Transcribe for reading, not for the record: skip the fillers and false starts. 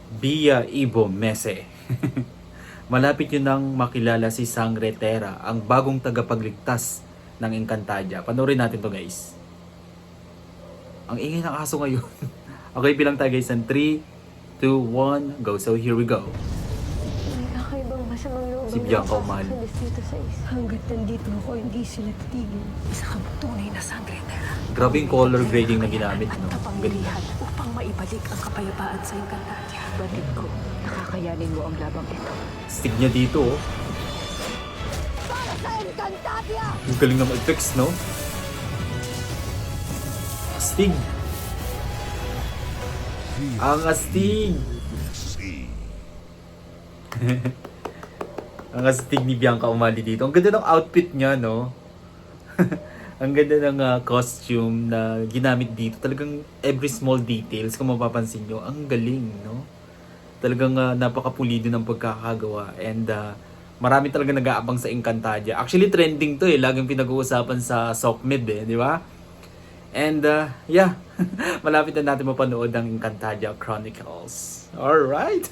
Bia Ibo Mese. Malapit yun nang makilala si Sangre Terra, ang bagong tagapagligtas ng Encantadia. Panoorin natin to guys. Ang ingay ng aso ngayon. Okay, bilang tayo guys. 3, 2, 1, go. So here we go. May kakaibang masamang loob Si Bianca Umali. dito sa isa. Hanggat nandito ako, hindi sila titigil. Isa kang tunay na Sangre Terra. Grabe yung color grading na ginamit, no? At Ganda. kapangyarihan upang maibalik ang kapayapaan sa Encantadia. Batid ko, nakakayanin mo ang labang ito. Stig niya dito, oh. Para sa Encantadia! Ang galing ng effects, no? Astig. Ang astig. Ang astig ni Bianca Umali dito. Ang ganda ng outfit niya, no? Ang ganda ng costume na ginamit dito. Talagang every small details, kung mapapansin nyo, ang galing, no? Talagang napakapulido ng pagkakagawa. And marami talaga nag-aabang sa Encantadia. Actually, trending to eh. Laging pinag-uusapan sa SOCMED eh, di ba? And yeah, malapit na natin mapanood ang Encantadia Chronicles. Alright!